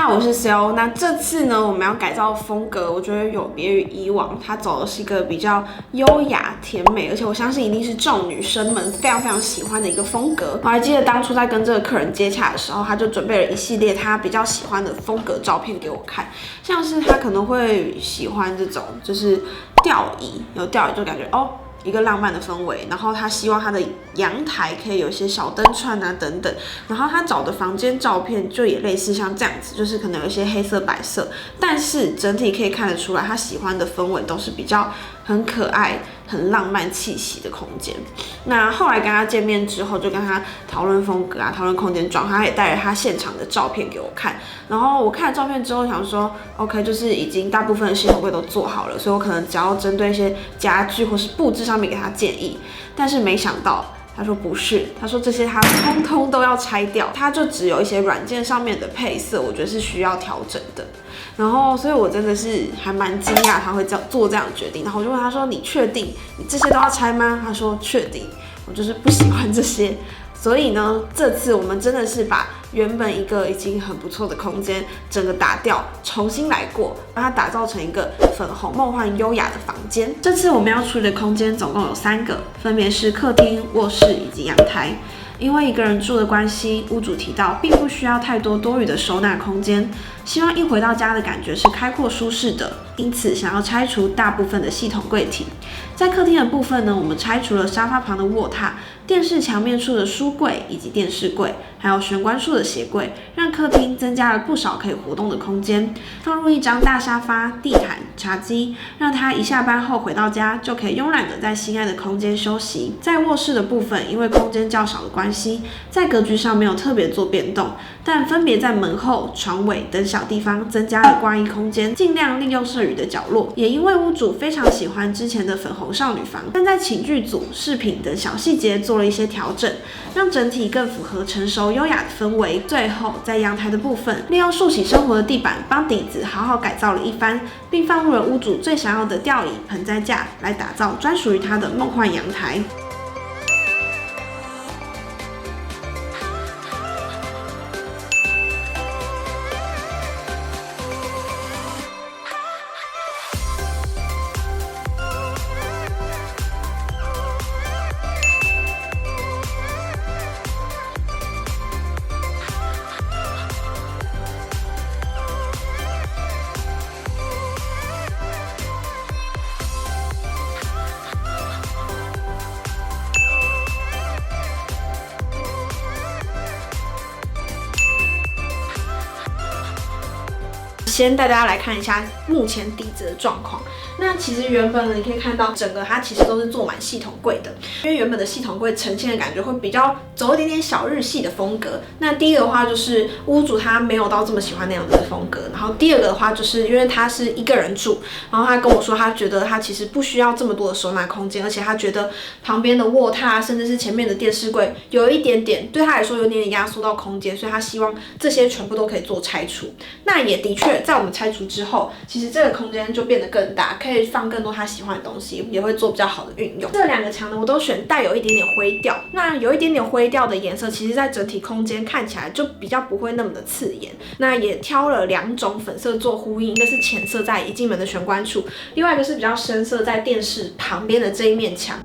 好，我是 Sel。那这次呢，我们要改造风格，我觉得有别于以往，它走的是一个比较优雅、甜美，而且我相信一定是众女生们非常喜欢的一个风格。我还记得当初在跟这个客人接洽的时候，他就准备了一系列他比较喜欢的风格照片给我看，像是他可能会喜欢这种就是吊椅，有吊椅就感觉一个浪漫的氛围，然后他希望他的阳台可以有一些小灯串啊等等，然后他找的房间照片就也类似像这样子，就是可能有一些黑色白色，但是整体可以看得出来他喜欢的氛围都是比较很可爱、很浪漫气息的空间。那后来跟他见面之后，就跟他讨论风格啊，讨论空间装，他也带着他现场的照片给我看。然后我看了照片之后，想说 ，OK， 就是已经大部分的系统柜都做好了，所以我可能只要针对一些家具或是布置上面给他建议。但是没想到，他说不是，他说这些他通通都要拆掉，他就只有一些软件上面的配色，我觉得是需要调整的。然后，所以我真的是还蛮惊讶他会做这样的决定。然后我就问他说：“你确定你这些都要拆吗？”他说：“确定，我就是不喜欢这些。”所以呢，这次我们真的是把原本一个已经很不错的空间整个打掉，重新来过，把它打造成一个粉红梦幻优雅的房间。这次我们要处理的空间总共有3个，分别是客厅、卧室以及阳台。因为一个人住的关系，屋主提到并不需要太多余的收纳空间，希望一回到家的感觉是开阔舒适的，因此想要拆除大部分的系统柜体。在客厅的部分呢，我们拆除了沙发旁的卧榻、电视墙面处的书柜以及电视柜，还有玄关处的鞋柜，让客厅增加了不少可以活动的空间。放入一张大沙发、地毯、茶几，让他一下班后回到家就可以慵懒的在心爱的空间休息。在卧室的部分，因为空间较少的关系，在格局上没有特别做变动，但分别在门后、床尾等小地方增加了挂衣空间，尽量利用剩余的角落。也因为屋主非常喜欢之前的粉红少女房，但在寝具组、饰品等小细节做了一些调整，让整体更符合成熟优雅的氛围。最后，在阳台的部分，利用漱洗生活的地板帮底子好好改造了一番，并放入了屋主最想要的吊椅、盆栽架，来打造专属于他的梦幻阳台。先带大家来看一下目前底子的状况。那其实原本呢，你可以看到整个它其实都是做满系统柜的，因为原本的系统柜呈现的感觉会比较走一点点小日系的风格。那第一个的话就是屋主他没有到这么喜欢那样子的风格，然后第二个的话就是因为他是一个人住，然后他跟我说他觉得他其实不需要这么多的收纳空间，而且他觉得旁边的卧榻甚至是前面的电视柜有一点点对他来说有点压缩到空间，所以他希望这些全部都可以做拆除。那也的确在我们拆除之后，其实这个空间就变得更大，可以放更多他喜欢的东西，也会做比较好的运用。这2个墙呢，我都选带有一点点灰调。那有一点点灰调的颜色，其实在整体空间看起来就比较不会那么的刺眼。那也挑了2种粉色做呼应，一个是浅色在一进门的玄关处，另外一个是比较深色在电视旁边的这一面墙。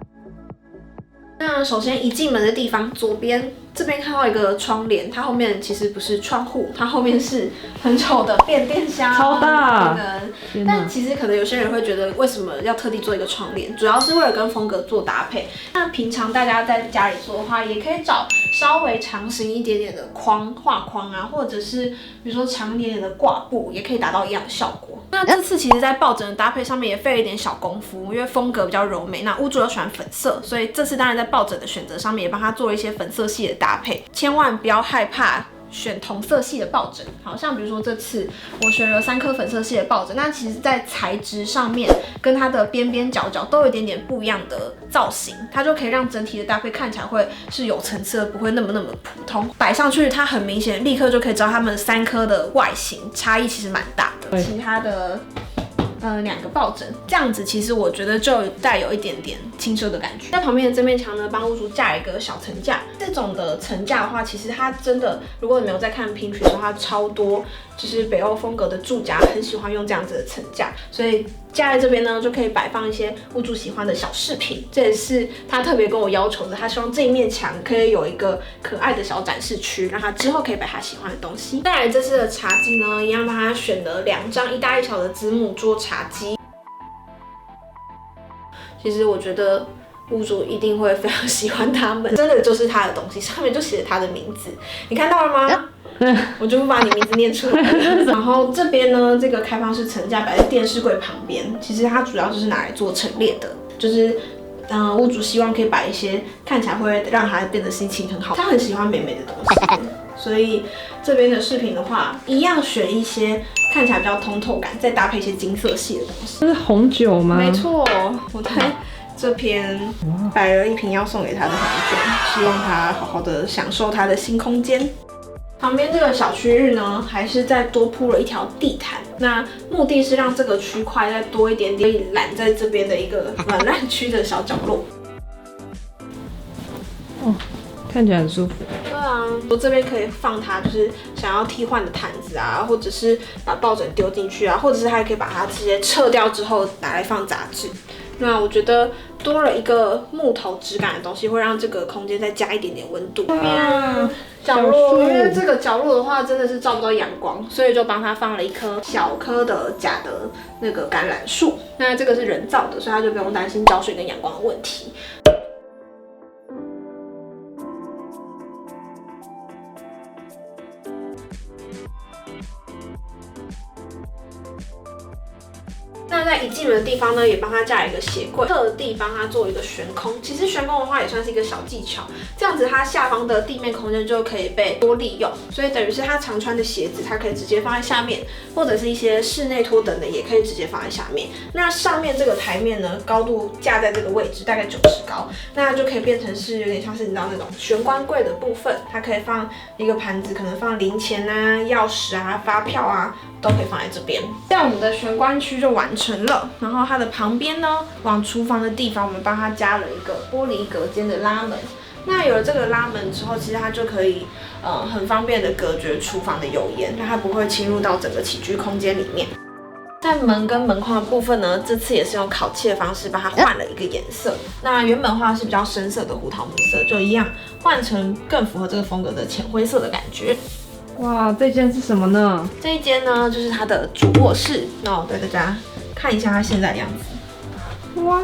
那首先一进门的地方，左边这边看到一个窗帘，它后面其实不是窗户，它后面是很丑的变电箱，超大。但其实可能有些人会觉得，为什么要特地做一个窗帘？主要是为了跟风格做搭配。那平常大家在家里做的话，也可以找稍微长形一点点的画框啊，或者是比如说长一点点的挂布，也可以达到一样的效果。那这次其实在抱枕的搭配上面也费了一点小功夫，因为风格比较柔美，那屋主又喜欢粉色，所以这次当然在抱枕的选择上面也帮他做了一些粉色系的搭配，千万不要害怕选同色系的抱枕。好像比如说这次我选了3颗粉色系的抱枕，那其实在材质上面跟它的边边角角都有一点点不一样的造型，它就可以让整体的搭配看起来会是有层次的，不会那么普通。摆上去它很明显立刻就可以知道它们3颗的外形差异其实蛮大的。其他的2个抱枕，这样子其实我觉得就带有一点点轻奢的感觉。在旁边的这面墙呢，帮屋主架了一个小层架。这种的层架的话，其实它真的，如果你没有在看 Pinterest 的时候，它超多就是北欧风格的住家很喜欢用这样子的层架，所以架在这边呢，就可以摆放一些屋主喜欢的小饰品。这也是他特别跟我要求的，他希望这一面墙可以有一个可爱的小展示区，让他之后可以摆他喜欢的东西。再来这次的茶几呢，一样帮他选了2张一大一小的子母桌茶几。其实我觉得屋主一定会非常喜欢它们，真的就是他的东西，上面就写着他的名字，你看到了吗？我就不把你名字念出来了。然后这边呢，这个开放式层架摆在电视柜旁边，其实它主要就是拿来做陈列的，就是屋主希望可以摆一些看起来会让他变得心情很好，他很喜欢美美的东西，所以这边的饰品的话，一样选一些看起来比较通透感，再搭配一些金色系的东西。这是红酒吗？没错，我在这边摆了一瓶要送给他的红酒，希望他好好的享受他的新空间。旁边这个小区域呢，还是再多铺了一条地毯，那目的是让这个区块再多一点点，可以揽在这边的一个软烂区的小角落。哦，看起来很舒服。对啊，我这边可以放它就是想要替换的毯子啊，或者是把抱枕丢进去啊，或者是还可以把它直接撤掉之后拿来放杂志。那我觉得多了一个木头质感的东西，会让这个空间再加一点点温度。角落，因为这个角落的话真的是照不到阳光，所以就帮它放了一棵小棵的假的那个橄榄树。那这个是人造的，所以它就不用担心浇水跟阳光的问题。那在一进门的地方呢，也帮他架了一个鞋柜，特地帮他做一个悬空。其实悬空的话也算是一个小技巧，这样子它下方的地面空间就可以被多利用，所以等于是他常穿的鞋子，它可以直接放在下面，或者是一些室内拖等的也可以直接放在下面。那上面这个台面呢，高度架在这个位置，大概90高，那就可以变成是有点像是你知道那种玄关柜的部分，它可以放一个盘子，可能放零钱啊、钥匙啊、发票啊，都可以放在这边。这样我们的玄关区就完成了。然后它的旁边呢，往厨房的地方，我们帮它加了一个玻璃隔间的拉门。那有了这个拉门之后，其实它就可以很方便的隔绝厨房的油烟，让它不会侵入到整个起居空间里面。在门跟门框的部分呢，这次也是用烤漆的方式帮它换了一个颜色。那原本画的是比较深色的胡桃木色，就一样换成更符合这个风格的浅灰色的感觉。哇，这间是什么呢？这一间呢，就是它的主卧室。那我带大家看一下它现在的样子。哇，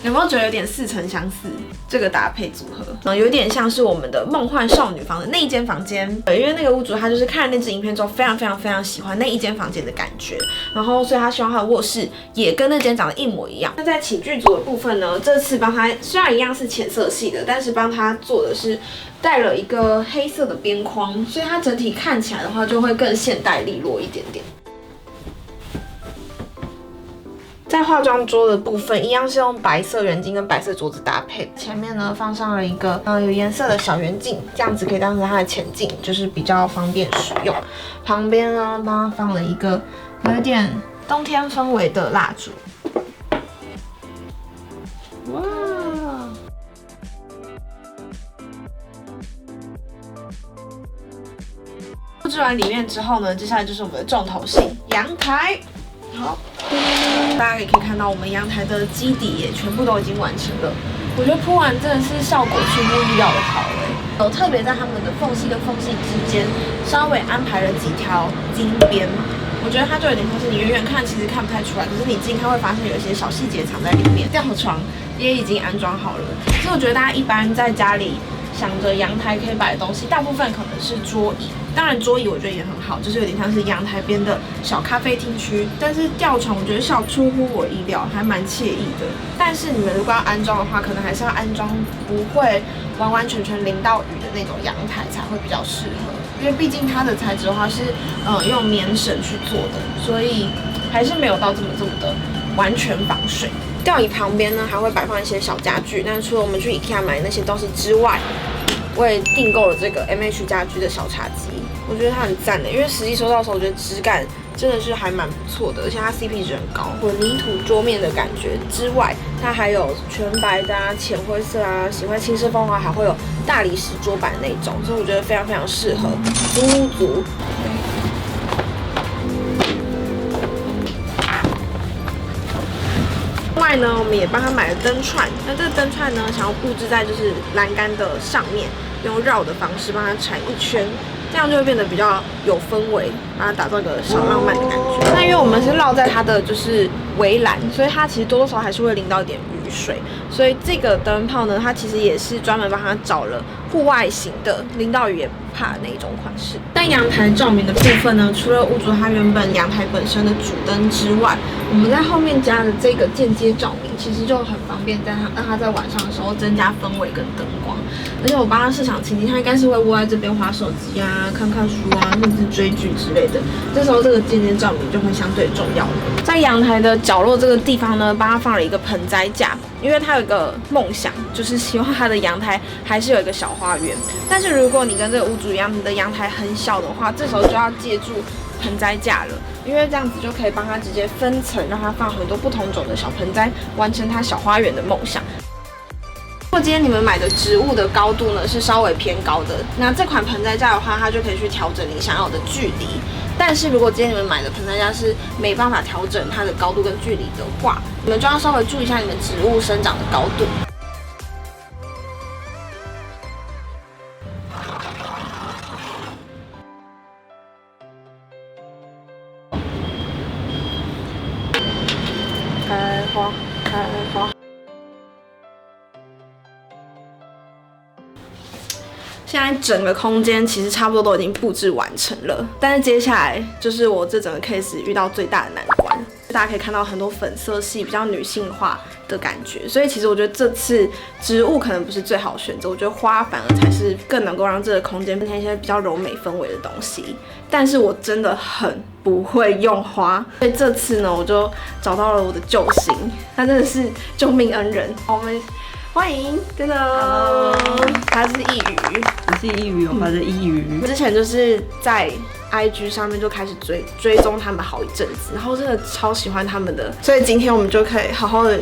有没有觉得有点似曾相似？这个搭配组合，有点像是我们的梦幻少女房的那一间房间。对，因为那个屋主他就是看了那支影片之后，非常喜欢那一间房间的感觉，然后所以他希望他的卧室也跟那间长得一模一样。那在起居组的部分呢，这次帮他虽然一样是浅色系的，但是帮他做的是带了一个黑色的边框，所以它整体看起来的话就会更现代利落一点点。在化妆桌的部分，一样是用白色圆镜跟白色桌子搭配。前面呢放上了一个有颜色的小圆镜，这样子可以当成它的前镜，就是比较方便使用。旁边呢帮它放了一个有一点冬天氛围的蜡烛。哇！布置完里面之后呢，接下来就是我们的重头戏——阳台。好。大家也可以看到，我们阳台的基底也全部都已经完成了。我觉得铺完真的是效果出乎意料的好有特别在它们的缝隙跟缝隙之间稍微安排了几条金边，我觉得它就有点像是你远远看其实看不太出来，可是你近看会发现有一些小细节藏在里面。吊床也已经安装好了，所以我觉得大家一般在家里想着阳台可以摆的东西，大部分可能是桌椅。当然桌椅我觉得也很好，就是有点像是阳台边的小咖啡厅区。但是吊床我觉得出乎我意料，还蛮惬意的。但是你们如果要安装的话，可能还是要安装不会完完全全淋到雨的那种阳台才会比较适合，因为毕竟它的材质的话是用棉绳去做的，所以还是没有到这么的完全防水。吊椅旁边呢还会摆放一些小家具，但除了我们去 IKEA 买那些东西之外，我也订购了这个 MH 家居的小茶几，我觉得它很赞的，因为实际收到的时候，我觉得质感真的是还蛮不错的，而且它 CP 值很高。混凝土桌面的感觉之外，它还有全白的啊、浅灰色啊，喜欢轻奢风的话还会有大理石桌板那种，所以我觉得非常非常适合租屋族。另外呢，我们也帮他买了灯串。那这个灯串呢，想要布置在就是栏杆的上面，用绕的方式帮它缠一圈，这样就会变得比较有氛围，把它打造一个小浪漫的感觉。那因为我们是绕在它的就是围栏，所以它其实多多少少还是会淋到一点雨水。所以这个灯泡呢，它其实也是专门帮它找了户外型的，淋到雨也不怕的那一种款式。在阳台照明的部分呢，除了屋主它原本阳台本身的主灯之外，我们在后面加的这个间接照明，其实就很方便，让它在晚上的时候增加氛围跟灯光。而且我帮他设想情境，他应该是会窝在这边滑手机啊、看看书啊，甚至追剧之类的。这时候这个间接照明就会相对重要了。在阳台的角落这个地方呢，帮他放了一个盆栽架，因为他有一个梦想，就是希望他的阳台还是有一个小花园。但是如果你跟这个屋主一样，你的阳台很小的话，这时候就要借助盆栽架了，因为这样子就可以帮他直接分层，让他放很多不同种的小盆栽，完成他小花园的梦想。如果今天你们买的植物的高度呢是稍微偏高的，那这款盆栽架的话，它就可以去调整你想要的距离。但是如果今天你们买的盆栽架是没办法调整它的高度跟距离的话，你们就要稍微注意一下你们植物生长的高度。开花，开花。现在整个空间其实差不多都已经布置完成了，但是接下来就是我这整个 case 遇到最大的难关。大家可以看到很多粉色系比较女性化的感觉，所以其实我觉得这次植物可能不是最好的选择，我觉得花反而才是更能够让这个空间变成一些比较柔美氛围的东西。但是我真的很不会用花，所以这次呢，我就找到了我的救星，他真的是救命恩人。我们欢迎，真的，他是一鱼，我是一鱼，我发的一鱼。之前就是在 IG 上面就开始追踪他们好一阵子，然后真的超喜欢他们的，所以今天我们就可以好好的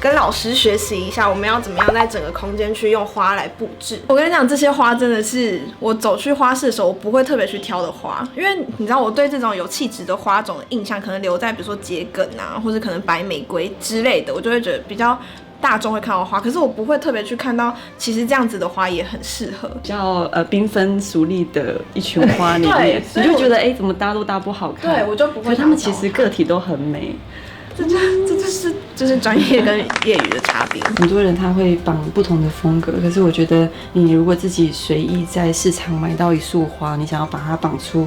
跟老师学习一下，我们要怎么样在整个空间去用花来布置。我跟你讲，这些花真的是我走去花市的时候，我不会特别去挑的花，因为你知道我对这种有气质的花种的印象，可能留在比如说桔梗啊，或者可能白玫瑰之类的，我就会觉得比较大众会看到花，可是我不会特别去看到，其实这样子的花也很适合，比较缤纷俗丽的一群花里面，你就觉得怎么搭都搭不好看。对，我就不会。他们其实个体都很美，这就是专业跟业余的差别。很多人他会绑不同的风格，可是我觉得你如果自己随意在市场买到一束花，你想要把它绑出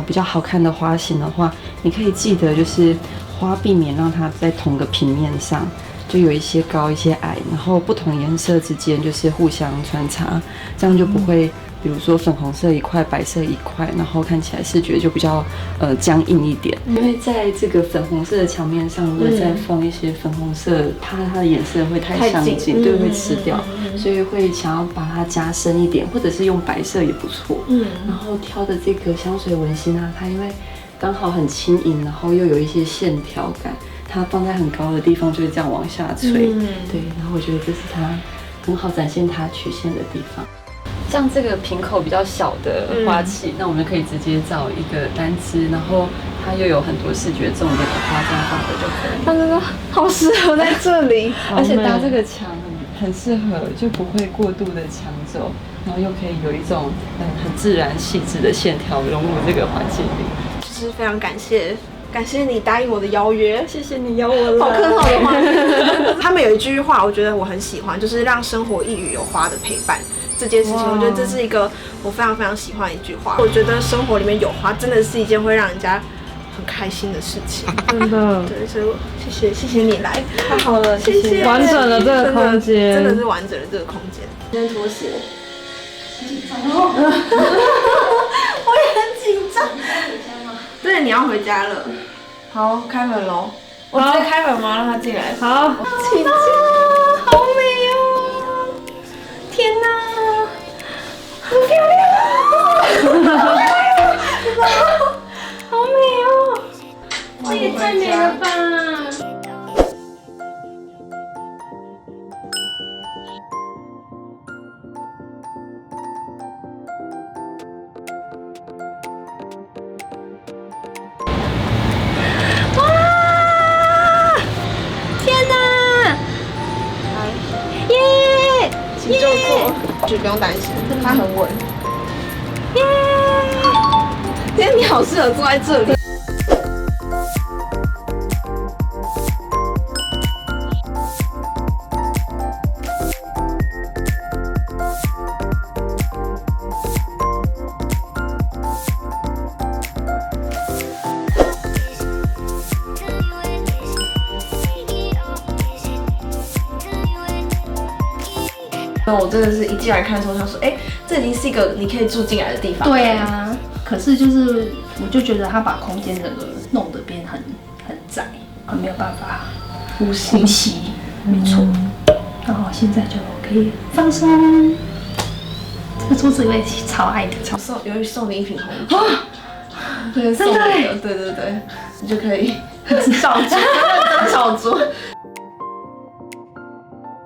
比较好看的花型的话，你可以记得就是花避免让它在同个平面上。就有一些高一些矮，然后不同颜色之间就是互相穿插，这样就不会，比如说粉红色一块，白色一块，然后看起来视觉就比较僵硬一点。因为在这个粉红色的墙面上，如果再放一些粉红色，怕它的颜色会太相近，对，会吃掉，所以会想要把它加深一点，或者是用白色也不错。然后挑的这个香水文心啊，它因为刚好很轻盈，然后又有一些线条感。它放在很高的地方就会这样往下垂，对，然后我觉得这是它很好展现它曲线的地方。像这个瓶口比较小的花器，那我们可以直接找一个单支，然后它又有很多视觉重点的花，这样放着就可以。它真的好适合在这里，而且搭这个墙很适合，就不会过度的抢走，然后又可以有一种很自然细致的线条融入这个环境里。就是非常感谢你答应我的邀约，谢谢你邀我了。好坑好的话，他们有一句话，我觉得我很喜欢，就是让生活一隅有花的陪伴这件事情，我觉得这是一个我非常非常喜欢的一句话。我觉得生活里面有花，真的是一件会让人家很开心的事情。真的，对，所以谢谢你来，太好了，谢谢，完整了这个空间，真的是完整了这个空间。今天拖鞋，很紧张哦，我也很紧张。对，你要回家了。好，开门喽！我直接开门吗？让他进来。好，紧张，好美哦！天哪，好漂亮啊！好美哦！请就坐，就不用担心，它很稳。耶！今天你好适合坐在这里。那我真的是一进来看的时候，想说，这已经是一个你可以住进来的地方。对啊，可是就是我就觉得他把空间整个弄得变很窄，很没有办法呼吸。没错。然后现在就可以放松。这个桌子我也超爱的，送你一瓶红酒。对，送你的，对，你就可以小桌，认真小桌。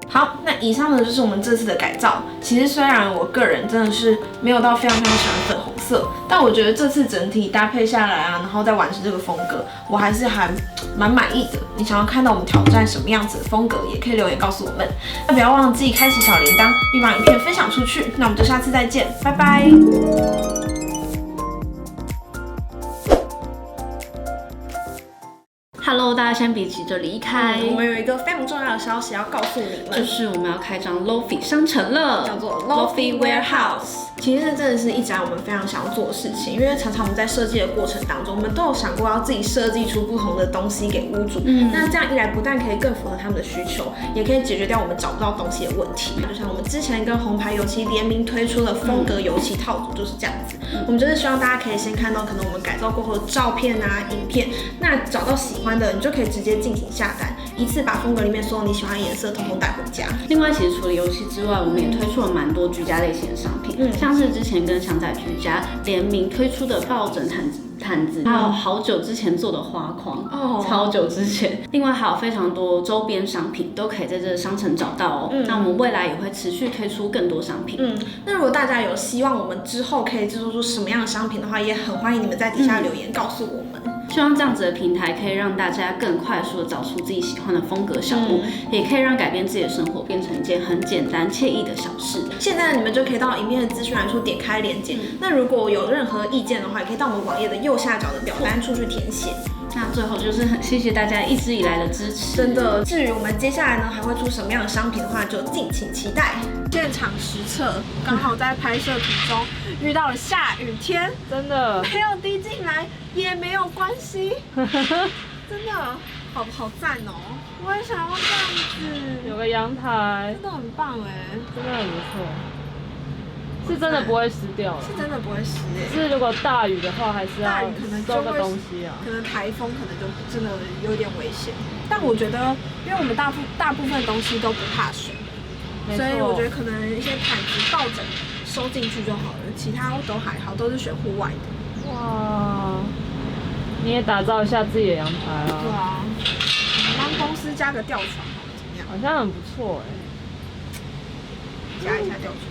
好，那以上呢就是我们这次的改造。其实虽然我个人真的是没有到非常喜欢粉红色，但我觉得这次整体搭配下来啊，然后再完成这个风格，我还是还蛮满意的。你想要看到我们挑战什么样子的风格，也可以留言告诉我们。那不要忘记开启小铃铛，并把影片分享出去。那我们就下次再见，拜拜。Hello， 大家先别急着离开，我们有一个非常重要的消息要告诉你们，就是我们要开张 Lofi 商城了，叫做 Lofi Warehouse。其实这真的是一直我们非常想要做的事情，因为常常我们在设计的过程当中，我们都有想过要自己设计出不同的东西给屋主。那这样一来，不但可以更符合他们的需求，也可以解决掉我们找不到东西的问题。就像我们之前跟红牌油漆联名推出的风格油漆套组就是这样子。我们就是希望大家可以先看到可能我们改造过后的照片啊、影片，那找到喜欢的，你就可以直接进行下单，一次把风格里面所有你喜欢的颜色统统带回家。另外，其实除了油漆之外，我们也推出了蛮多居家类型的商品，像是之前跟祥仔居家联名推出的抱枕毯子，还有好久之前做的花框，超久之前。另外还有非常多周边商品都可以在这个商城找到哦。那我们未来也会持续推出更多商品。那如果大家有希望我们之后可以制作出什么样的商品的话，也很欢迎你们在底下留言告诉我们。希望这样子的平台可以让大家更快速的找出自己喜欢的风格小物，也可以让改变自己的生活变成一件很简单惬意的小事。现在你们就可以到影片的资讯栏处点开链接。那如果有任何意见的话，也可以到我们网页的右下角的表单处去填写。那最后就是很谢谢大家一直以来的支持，真的。至于我们接下来呢还会出什么样的商品的话，就敬请期待。现场实测，刚好在拍摄途中遇到了下雨天，真的没有滴进来也没有关系，真的好赞哦！我也想要这样子，有个阳台，真的很棒哎，真的很不错。是真的不会湿掉了，是真的不会湿耶。是如果大雨的话，还是要收个东西啊。可能台风可能就真的有点危险。但我觉得，因为我们大部分东西都不怕水，所以我觉得可能一些毯子、抱枕收进去就好了，其他都还好，都是选户外的。哇，你也打造一下自己的阳台啊。对啊，我们帮公司加个吊床好了，怎么样？好像很不错哎。加一下吊床。